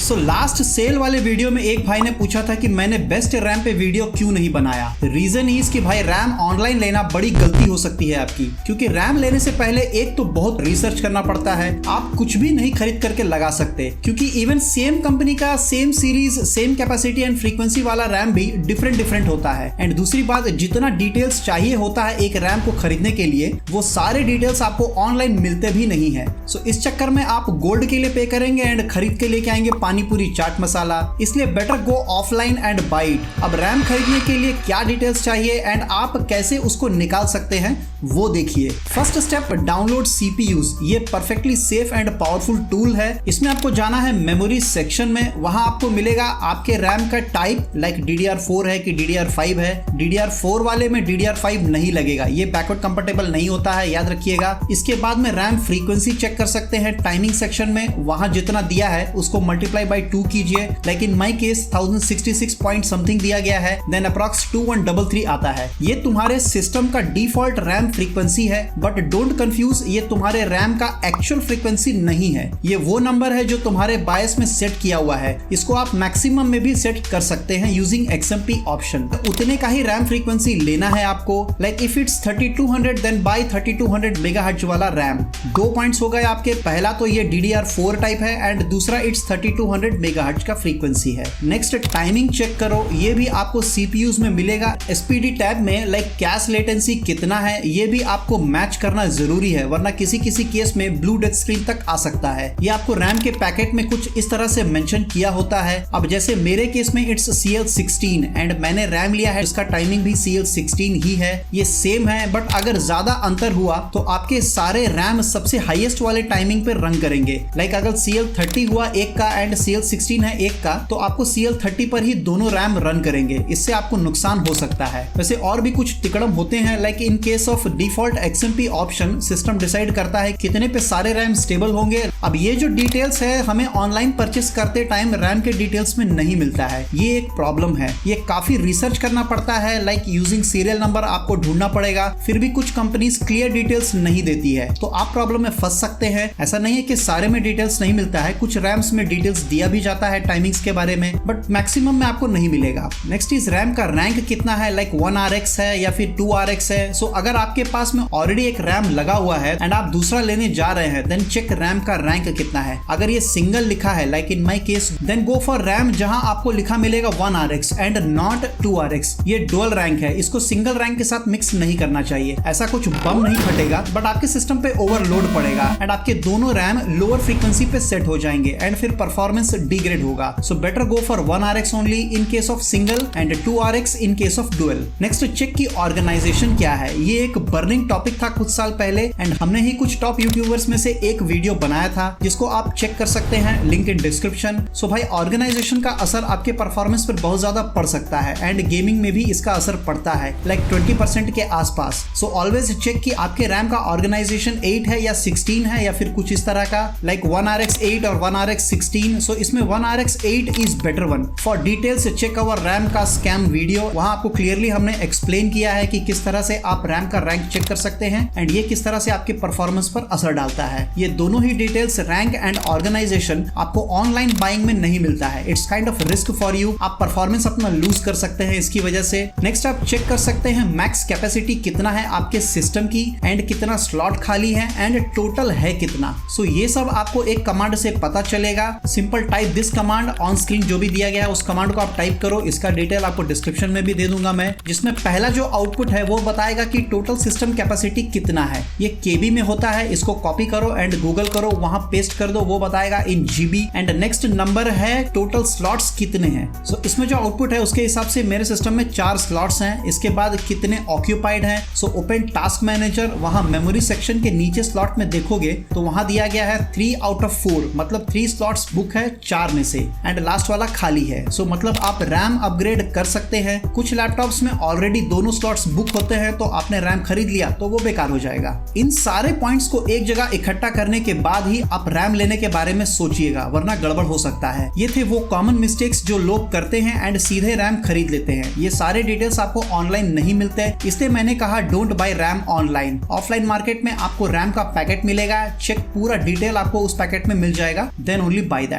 So last cell वाले video में एक भाई ने पूछा था कि मैंने बेस्ट रैम पे वीडियो क्यों नहीं बनाया। रीजन इज कि भाई रैम ऑनलाइन लेना बड़ी गलती हो सकती है आपकी, क्योंकि रैम लेने से पहले एक तो बहुत रिसर्च करना पड़ता है। आप कुछ भी नहीं खरीद करके लगा सकते, क्योंकि इवन सेम कंपनी का same series same capacity and frequency वाला रैम भी डिफरेंट होता है। एंड दूसरी बात, जितना डिटेल्स चाहिए होता है एक रैम को खरीदने के लिए, वो सारे डिटेल्स आपको ऑनलाइन मिलते भी नहीं है। सो इस चक्कर में आप गोल्ड के लिए पे करेंगे एंड खरीद के लेके आएंगे पानी पूरी चाट मसाला। इसलिए better go offline and buy it. अब रैम खरीदने के लिए क्या डिटेल्स चाहिए एंड आप कैसे उसको निकाल सकते हैं वो देखिए। First step, download CPU-Z. ये perfectly safe and powerful tool है। इसमें आपको जाना है मेमोरी सेक्शन में। वहां आपको मिलेगा आपके रैम का टाइप, लाइक DDR4 है कि DDR5 है। DDR4 वाले में DDR5 नहीं लगेगा, ये बैकवर्ड कंपेटेबल नहीं होता है, याद रखिएगा। इसके बाद में रैम फ्रीक्वेंसी चेक कर सकते हैं टाइमिंग सेक्शन में। वहां जितना दिया है उसको मल्टीप्लाई बाय 2 कीजिए। Like in my case 1066 point something दिया गया है, देन अप्रॉक्स 2133 आता है। ये तुम्हारे सिस्टम का डिफॉल्ट रैम फ्रीक्वेंसी है, बट डोंट कंफ्यूज, ये तुम्हारे रैम का एक्चुअल फ्रीक्वेंसी नहीं है। ये वो नंबर है जो तुम्हारे बायस में सेट किया हुआ है। इसको आप मैक्सिमम में भी सेट कर सकते हैं यूजिंग XMP ऑप्शन। तो उतने का ही रैम फ्रीक्वेंसी लेना है आपको। Like if it's 3200 then buy 3200 megahertz वाला रैम। 2 पॉइंट्स हो गए आपके। पहला तो ये DDR4 टाइप है एंड दूसरा इट्स 3200 मेगाहर्ट्ज का फ्रीक्वेंसी है। नेक्स्ट टाइमिंग चेक करो, ये भी आपको CPUs में मिलेगा। SPD टैब में लाइक कैश लेटेंसी कितना है ये भी आपको मैच करना जरूरी है, वरना किसी केस में ब्लू डेथ स्क्रीन तक आ सकता है। ये आपको रैम के पैकेट में कुछ इस तरह से मेंशन किया होता है। अब जैसे मेरे केस में इट्स CL16 एंड मैंने रैम लिया है, इसका टाइमिंग भी CL16 ही है। ये सेम है, बट अगर ज्यादा अंतर हुआ तो आपके सारे रैम सबसे हाईएस्ट वाले टाइमिंग पे रन करेंगे। लाइक अगर CL30 हुआ एक का एंड CL16 है एक का, तो आपको CL30 पर ही दोनों रैम रन करेंगे। इससे आपको नुकसान हो सकता है। वैसे और भी कुछ तिकड़म होते हैं। Like in case of default XMP option, system decide करता है कितने पे सारे रैम स्टेबल होंगे। अब ये जो डिटेल्स है हमें ऑनलाइन परचेस करते टाइम रैम के डिटेल्स में नहीं मिलता है, ये एक प्रॉब्लम है। ये काफी रिसर्च करना पड़ता है, लाइक यूजिंग सीरियल नंबर आपको ढूंढना पड़ेगा। फिर भी कुछ कंपनीज क्लियर डिटेल्स नहीं देती है, तो आप प्रॉब्लम में फंस सकते हैं। ऐसा नहीं है कि सारे में डिटेल्स नहीं मिलता है, कुछ रैम्स में डिटेल्स दिया भी जाता है टाइमिंग्स के बारे में, बट मैक्सिमम में आपको नहीं मिलेगा। नेक्स्ट इज रैम का रैंक कितना है, लाइक 1RX है या फिर 2RX है। सो अगर आपके पास में ऑलरेडी एक रैम लगा हुआ है एंड आप दूसरा लेने जा रहे हैं, देन चेक रैम का रैंक कितना है। अगर ये सिंगल लिखा है like in my case, then go for RAM जहां आपको लिखा मिलेगा 1RX एंड नॉट 2RX। ये डुअल रैंक है, इसको सिंगल रैंक के साथ मिक्स नहीं करना चाहिए। ऐसा कुछ बम नहीं फटेगा, बट आपके सिस्टम पे ओवरलोड पड़ेगा एंड आपके दोनों रैम लोअर फ्रीक्वेंसी पे सेट हो जाएंगे एंड फिर परफॉर्मेंस डिग्रेड होगा। So better go for 1RX only in case of single and 2RX in case of dual. Next check की ऑर्गेनाइजेशन क्या है। ये एक बर्निंग टॉपिक था कुछ साल पहले एंड हमने ही कुछ टॉप यूट्यूबर्स में से एक वीडियो बनाया था जिसको आप चेक कर सकते हैं, लिंक इन डिस्क्रिप्शन। सो भाई ऑर्गेनाइजेशन का असर आपके परफॉर्मेंस पर बहुत ज्यादा पड़ सकता है एंड गेमिंग में भी इसका असर पड़ता है, लाइक 20% के आसपास। सो ऑलवेज चेक कि आपके रैम का ऑर्गेनाइजेशन 8 है या 16 है या फिर कुछ इस तरह का, लाइक 1RX 8 और 1RX 16। सो इसमें 1RX 8 is better one. For details check our RAM का स्कैम वीडियो। वहां आपको क्लियरली हमने एक्सप्लेन किया है कि किस तरह से आप रैम का रैंक चेक कर सकते हैं एंड ये किस तरह से आपके परफॉर्मेंस पर असर डालता है। ये दोनों ही डिटेल्स, रैंक एंड ऑर्गेनाइजेशन, आपको ऑनलाइन बाइंग में नहीं मिलता है। It's kind of risk for you. आप परफॉर्मेंस अपना लूज कर सकते हैं इसकी वजह से। नेक्स्ट आप चेक कर सकते हैं मैक्स कैपेसिटी कितना है आपके सिस्टम की एंड कितना स्लॉट खाली है एंड टोटल है कितना। सो ये सब आपको एक कमांड से पता चलेगा। Simple type this command, on screen जो भी दिया गया है उस कमांड को आप टाइप करो। इसका डिटेल आपको डिस्क्रिप्शन में भी दे दूंगा मैं, जिसमें पहला जो आउटपुट है वो बताएगा कि टोटल सिस्टम कैपेसिटी कितना है। ये KB में होता है, इसको कॉपी करो एंड गूगल करो, वहां पेस्ट कर दो, वो बताएगा इन GB। एंड नेक्स्ट नंबर है टोटल स्लॉट्स कितने हैं। सो इसमें जो आउटपुट है उसके हिसाब से मेरे सिस्टम में 4 स्लॉट्स हैं। इसके बाद कितने ऑक्यूपाइड हैं। सो ओपन टास्क मैनेजर, वहां मेमोरी सेक्शन के नीचे स्लॉट में देखोगे तो वहां दिया गया है 3 आउट ऑफ 4, मतलब 3 स्लॉट्स बुक है 4 में से एंड लास्ट वाला खाली है। सो मतलब आप रैम अपग्रेड कर सकते हैं। कुछ लैपटॉप्स में ऑलरेडी दोनों स्लॉट्स बुक होते हैं, तो आपने रैम खरीद लिया तो वो बेकार हो जाएगा। इन सारे पॉइंट्स को एक जगह इकट्ठा करने के बाद ही आप रैम लेने के बारे में सोचिएगा, वरना गड़बड़ हो सकता है। ये थे वो कॉमन मिस्टेक्स जो लोग करते हैं एंड सीधे रैम खरीद लेते हैं। ये सारे डिटेल्स आपको ऑनलाइन नहीं मिलते, इसलिए मैंने कहा don't buy RAM online. Offline market में आपको रैम का पैकेट मिलेगा, चेक पूरा डिटेल आपको उस पैकेट में मिल जाएगा, देन ओनली बाय दैट।